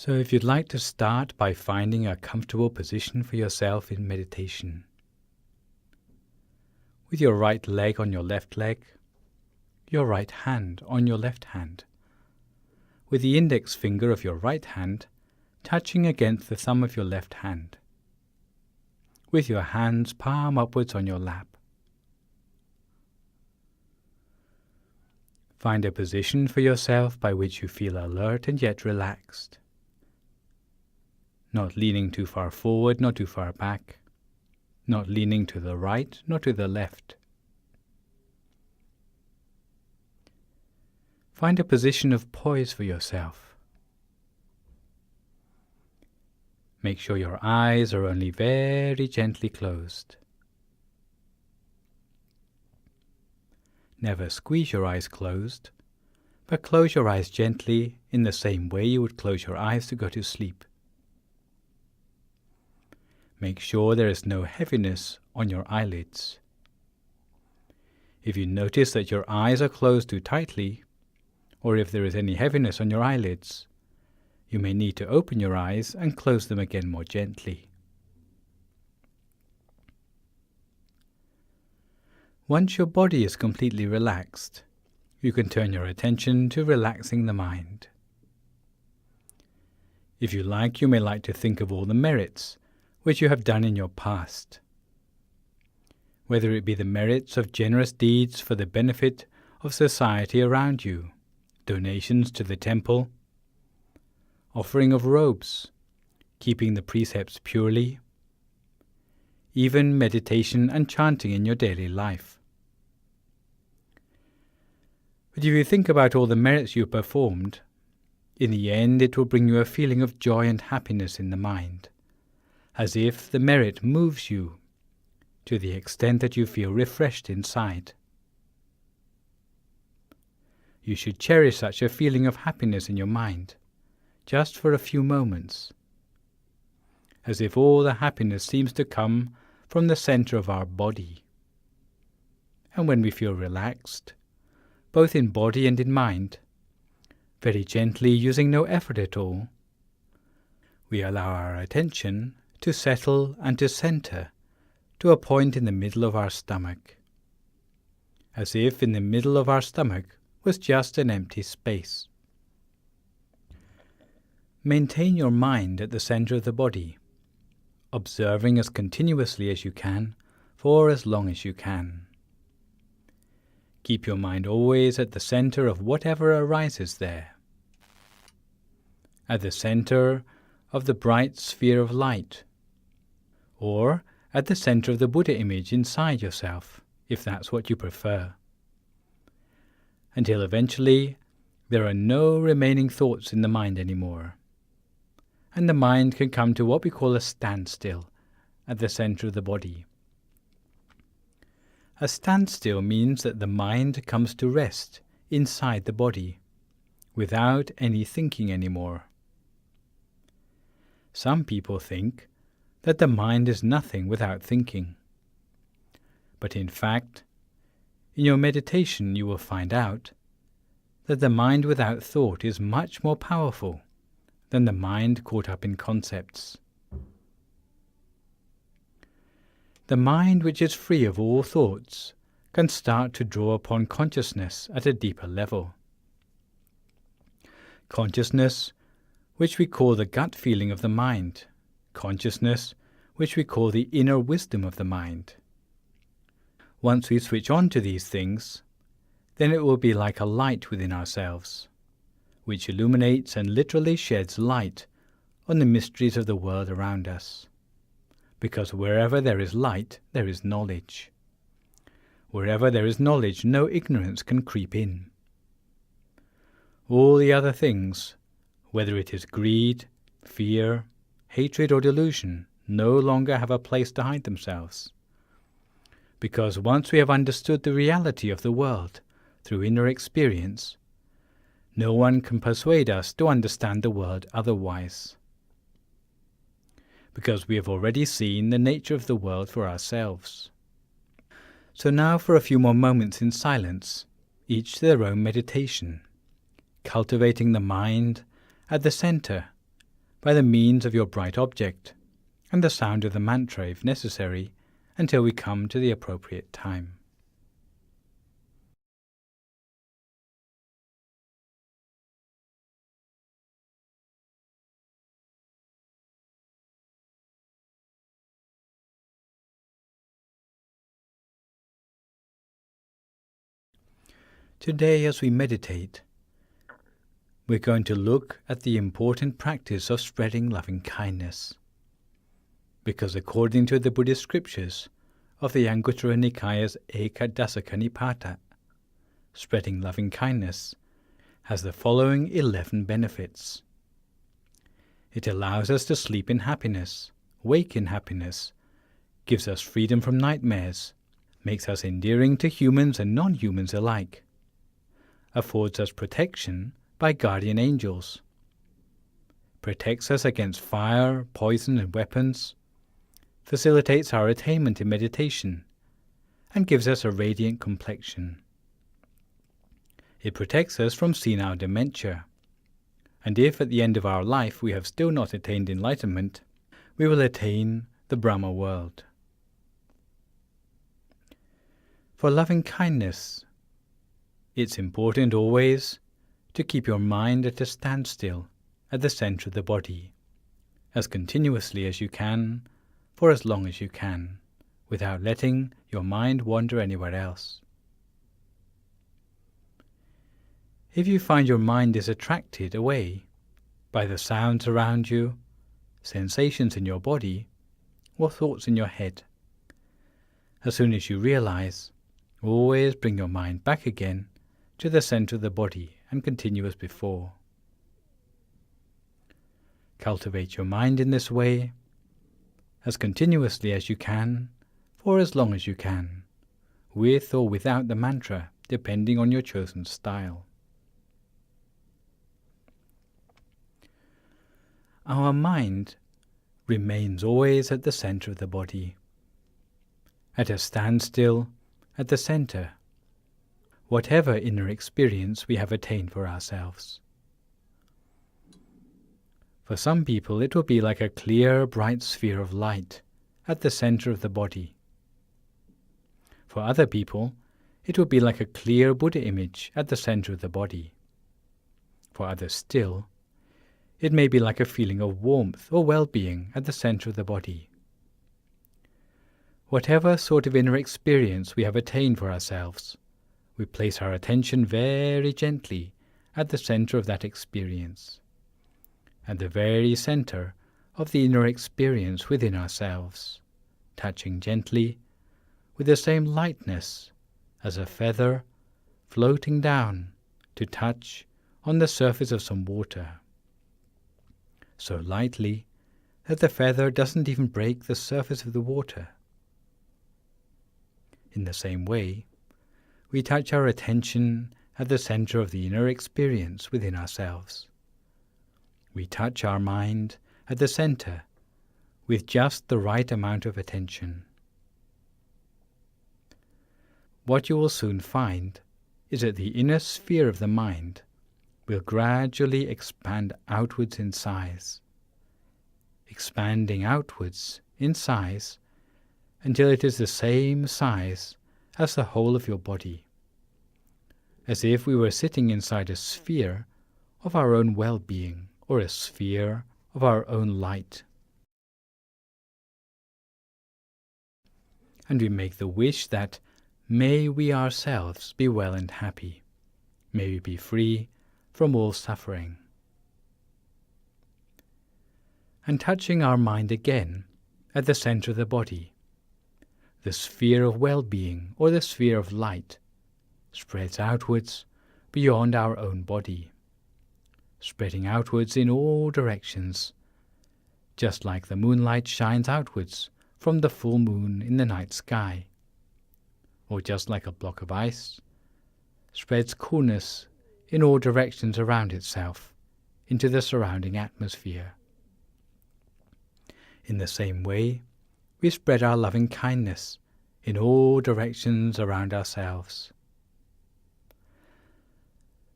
So if you'd like to start by finding a comfortable position for yourself in meditation, with your right leg on your left leg, your right hand on your left hand, with the index finger of your right hand touching against the thumb of your left hand, with your hands palm upwards on your lap. Find a position for yourself by which you feel alert and yet relaxed, not leaning too far forward, not too far back, not leaning to the right, nor to the left. Find a position of poise for yourself. Make sure your eyes are only very gently closed. Never squeeze your eyes closed, but close your eyes gently in the same way you would close your eyes to go to sleep. Make sure there is no heaviness on your eyelids. If you notice that your eyes are closed too tightly, or if there is any heaviness on your eyelids, you may need to open your eyes and close them again more gently. Once your body is completely relaxed, you can turn your attention to relaxing the mind. If you like, you may like to think of all the merits which you have done in your past, whether it be the merits of generous deeds for the benefit of society around you, donations to the temple, offering of robes, keeping the precepts purely, even meditation and chanting in your daily life. But if you think about all the merits you performed, in the end it will bring you a feeling of joy and happiness in the mind, as if the merit moves you to the extent that you feel refreshed inside. You should cherish such a feeling of happiness in your mind, just for a few moments, as if all the happiness seems to come from the center of our body. And when we feel relaxed, both in body and in mind, very gently, using no effort at all, we allow our attention to settle and to center to a point in the middle of our stomach, as if in the middle of our stomach was just an empty space. Maintain your mind at the center of the body, observing as continuously as you can for as long as you can. Keep your mind always at the center of whatever arises there, at the center of the bright sphere of light, or at the center of the Buddha image inside yourself, if that's what you prefer, until eventually there are no remaining thoughts in the mind anymore, and the mind can come to what we call a standstill at the center of the body. A standstill means that the mind comes to rest inside the body, without any thinking anymore. Some people think that the mind is nothing without thinking. But in fact, in your meditation you will find out that the mind without thought is much more powerful than the mind caught up in concepts. The mind which is free of all thoughts can start to draw upon consciousness at a deeper level. Consciousness, which we call the gut feeling of the mind, consciousness, which we call the inner wisdom of the mind. Once we switch on to these things, then it will be like a light within ourselves, which illuminates and literally sheds light on the mysteries of the world around us. Because wherever there is light, there is knowledge. Wherever there is knowledge, no ignorance can creep in. All the other things, whether it is greed, fear, hatred or delusion, no longer have a place to hide themselves. Because once we have understood the reality of the world through inner experience, no one can persuade us to understand the world otherwise. Because we have already seen the nature of the world for ourselves. So now for a few more moments in silence, each to their own meditation, cultivating the mind at the center by the means of your bright object, and the sound of the mantra if necessary, until we come to the appropriate time. Today, as we meditate, we're going to look at the important practice of spreading loving kindness. Because according to the Buddhist scriptures of the Anguttara Nikaya's Ekadasaka Nipata, spreading loving kindness has the following 11 benefits. It allows us to sleep in happiness, wake in happiness, gives us freedom from nightmares, makes us endearing to humans and non-humans alike, affords us protection by guardian angels, protects us against fire, poison and weapons, facilitates our attainment in meditation, and gives us a radiant complexion. It protects us from senile dementia, and if at the end of our life we have still not attained enlightenment, we will attain the Brahma world. For loving kindness, it's important always to keep your mind at a standstill at the center of the body, as continuously as you can, for as long as you can, without letting your mind wander anywhere else. If you find your mind is attracted away by the sounds around you, sensations in your body, or thoughts in your head, as soon as you realize, always bring your mind back again to the center of the body and continue as before. Cultivate your mind in this way as continuously as you can, for as long as you can, with or without the mantra, depending on your chosen style. Our mind remains always at the center of the body, at a standstill at the center, whatever inner experience we have attained for ourselves. For some people it will be like a clear, bright sphere of light at the center of the body. For other people, it will be like a clear Buddha image at the center of the body. For others still, it may be like a feeling of warmth or well-being at the center of the body. Whatever sort of inner experience we have attained for ourselves, we place our attention very gently at the center of that experience, at the very center of the inner experience within ourselves, touching gently with the same lightness as a feather floating down to touch on the surface of some water, so lightly that the feather doesn't even break the surface of the water. In the same way, we touch our attention at the center of the inner experience within ourselves. We touch our mind at the center with just the right amount of attention. What you will soon find is that the inner sphere of the mind will gradually expand outwards in size, expanding outwards in size until it is the same size as the whole of your body, as if we were sitting inside a sphere of our own well-being or a sphere of our own light. And we make the wish that may we ourselves be well and happy, may we be free from all suffering. And touching our mind again at the center of the body, the sphere of well-being or the sphere of light spreads outwards beyond our own body, spreading outwards in all directions, just like the moonlight shines outwards from the full moon in the night sky, or just like a block of ice spreads coolness in all directions around itself into the surrounding atmosphere. In the same way, we spread our loving kindness in all directions around ourselves,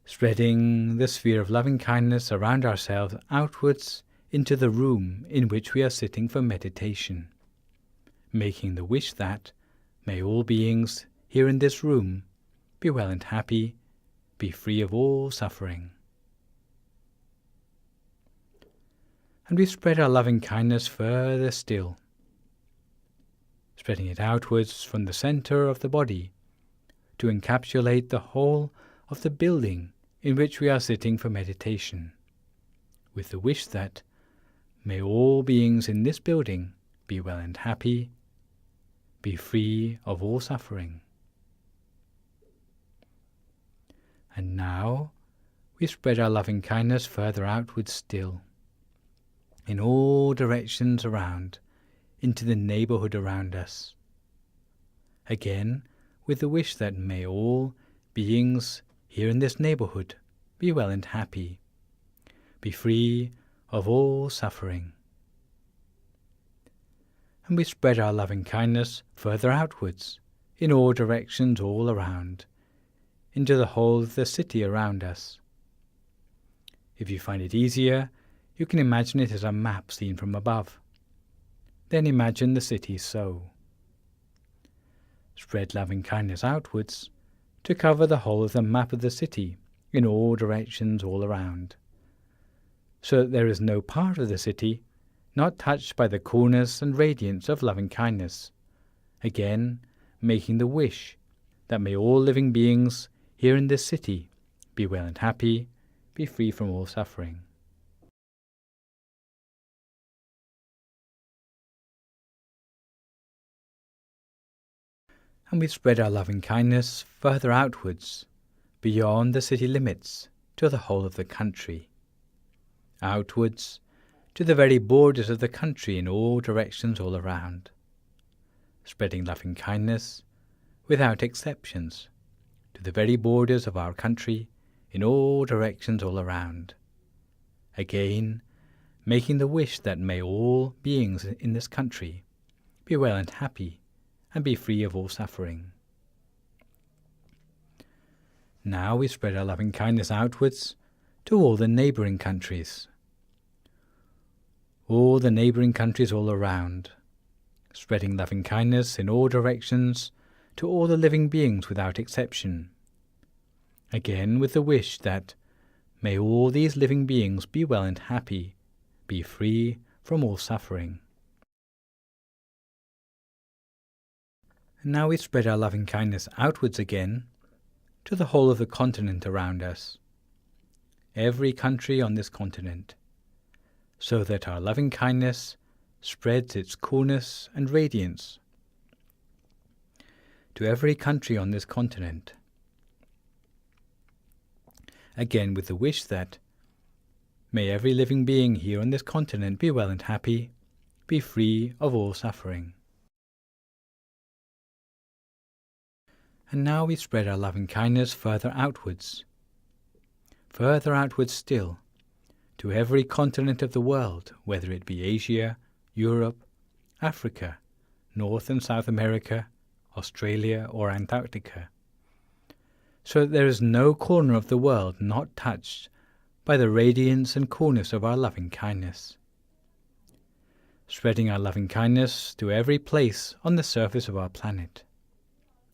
spreading the sphere of loving kindness around ourselves outwards into the room in which we are sitting for meditation, making the wish that may all beings here in this room be well and happy, be free of all suffering. And we spread our loving kindness further still, spreading it outwards from the center of the body to encapsulate the whole of the building in which we are sitting for meditation, with the wish that may all beings in this building be well and happy, be free of all suffering. And now we spread our loving kindness further outwards still, in all directions around, into the neighborhood around us. Again, with the wish that may all beings here in this neighborhood be well and happy, be free of all suffering. And we spread our loving kindness further outwards, in all directions all around, into the whole of the city around us. If you find it easier, you can imagine it as a map seen from above. Then imagine the city so. Spread loving kindness outwards to cover the whole of the map of the city in all directions all around, so that there is no part of the city not touched by the coolness and radiance of loving kindness, again making the wish that may all living beings here in this city be well and happy, be free from all suffering. And we spread our loving kindness further outwards, beyond the city limits, to the whole of the country, outwards to the very borders of the country in all directions all around, spreading loving kindness without exceptions to the very borders of our country in all directions all around, again making the wish that may all beings in this country be well and happy and be free of all suffering. Now we spread our loving kindness outwards to all the neighbouring countries, all the neighbouring countries all around, spreading loving kindness in all directions to all the living beings without exception, again with the wish that may all these living beings be well and happy, be free from all suffering. And now we spread our loving kindness outwards again to the whole of the continent around us, every country on this continent, so that our loving kindness spreads its coolness and radiance to every country on this continent, again with the wish that may every living being here on this continent be well and happy, be free of all suffering. And now we spread our loving kindness further outwards still, to every continent of the world, whether it be Asia, Europe, Africa, North and South America, Australia or Antarctica, so that there is no corner of the world not touched by the radiance and coolness of our loving kindness, spreading our loving kindness to every place on the surface of our planet,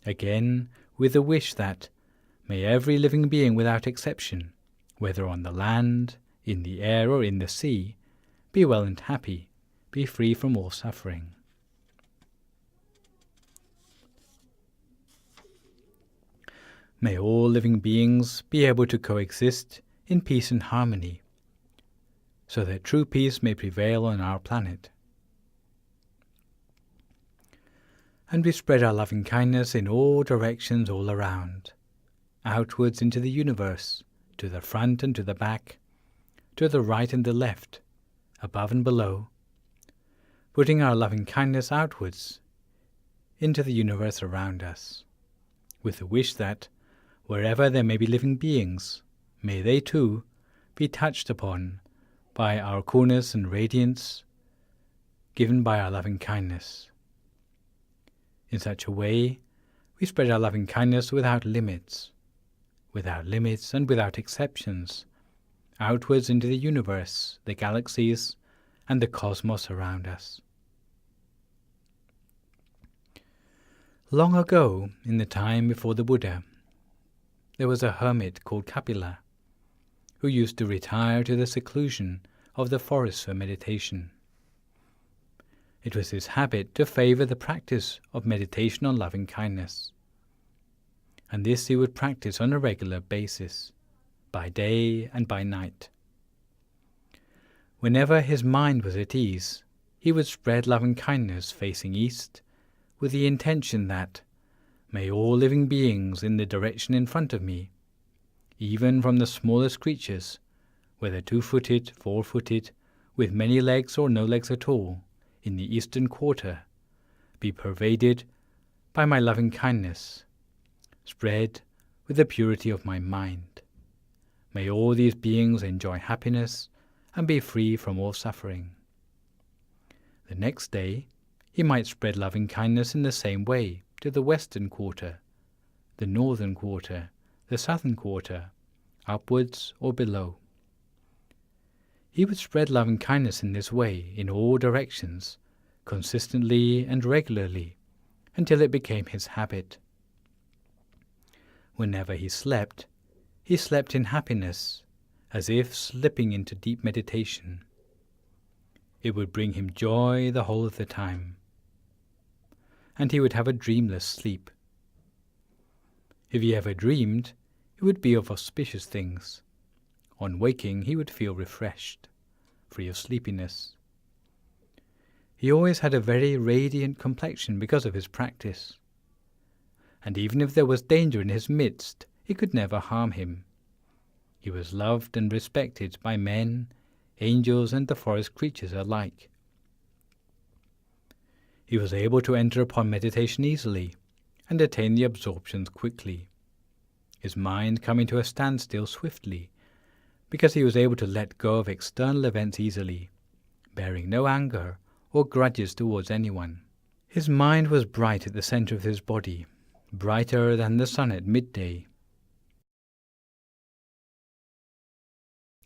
again with the wish that may every living being without exception, whether on the land, in the air or in the sea, be well and happy, be free from all suffering. May all living beings be able to coexist in peace and harmony, so that true peace may prevail on our planet. And we spread our loving kindness in all directions all around, outwards into the universe, to the front and to the back, to the right and the left, above and below, putting our loving kindness outwards into the universe around us, with the wish that wherever there may be living beings, may they too be touched upon by our coolness and radiance given by our loving kindness. In such a way, we spread our loving kindness without limits and without exceptions, outwards into the universe, the galaxies, and the cosmos around us. Long ago, in the time before the Buddha, there was a hermit called Kapila, who used to retire to the seclusion of the forest for meditation. It was his habit to favor the practice of meditation on loving kindness, and this he would practice on a regular basis, by day and by night. Whenever his mind was at ease, he would spread loving kindness facing east, with the intention that, may all living beings in the direction in front of me, even from the smallest creatures, whether 2-footed, 4-footed, with many legs or no legs at all, in the eastern quarter, be pervaded by my loving kindness, spread with the purity of my mind. May all these beings enjoy happiness and be free from all suffering. The next day, he might spread loving kindness in the same way to the western quarter, the northern quarter, the southern quarter, upwards or below. He would spread loving kindness in this way in all directions, consistently and regularly, until it became his habit. Whenever he slept in happiness, as if slipping into deep meditation. It would bring him joy the whole of the time, and he would have a dreamless sleep. If he ever dreamed, it would be of auspicious things. On waking, he would feel refreshed, free of sleepiness. He always had a very radiant complexion because of his practice, and even if there was danger in his midst, it could never harm him. He was loved and respected by men, angels, and the forest creatures alike. He was able to enter upon meditation easily and attain the absorptions quickly, his mind coming to a standstill swiftly, because he was able to let go of external events easily, bearing no anger or grudges towards anyone. His mind was bright at the center of his body, brighter than the sun at midday.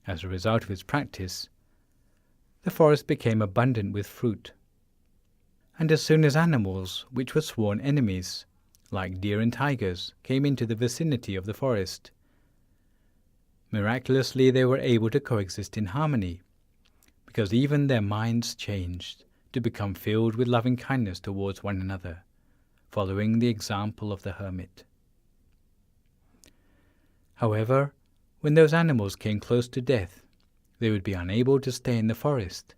As a result of his practice, the forest became abundant with fruit, and as soon as animals which were sworn enemies, like deer and tigers, came into the vicinity of the forest, miraculously they were able to coexist in harmony, because even their minds changed to become filled with loving kindness towards one another, following the example of the hermit. However, when those animals came close to death, they would be unable to stay in the forest,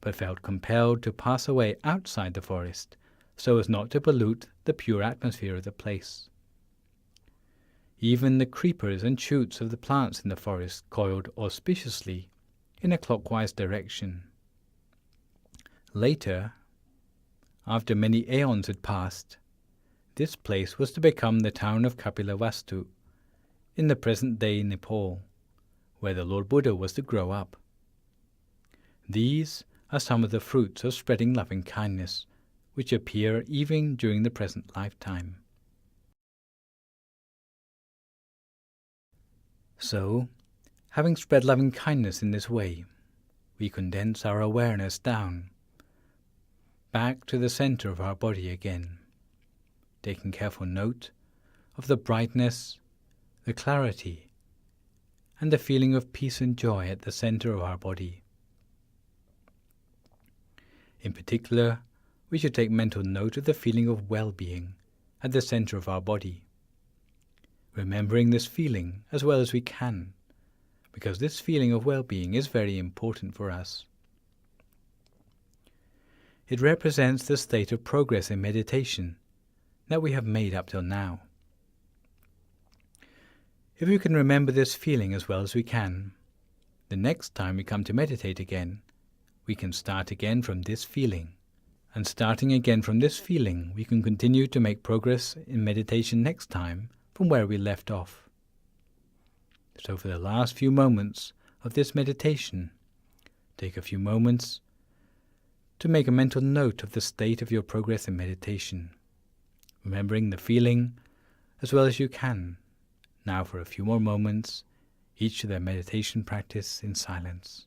but felt compelled to pass away outside the forest so as not to pollute the pure atmosphere of the place. Even the creepers and shoots of the plants in the forest coiled auspiciously in a clockwise direction. Later, after many aeons had passed, this place was to become the town of Kapilavastu, in the present-day Nepal, where the Lord Buddha was to grow up. These are some of the fruits of spreading loving kindness, which appear even during the present lifetime. So, having spread loving kindness in this way, we condense our awareness down, back to the center of our body again, taking careful note of the brightness, the clarity, and the feeling of peace and joy at the center of our body. In particular, we should take mental note of the feeling of well-being at the center of our body, remembering this feeling as well as we can, because this feeling of well-being is very important for us. It represents the state of progress in meditation that we have made up till now. If we can remember this feeling as well as we can, the next time we come to meditate again, we can start again from this feeling. And starting again from this feeling, we can continue to make progress in meditation next time from where we left off. So for the last few moments of this meditation, take a few moments to make a mental note of the state of your progress in meditation, remembering the feeling as well as you can. Now for a few more moments, each of their meditation practice in silence.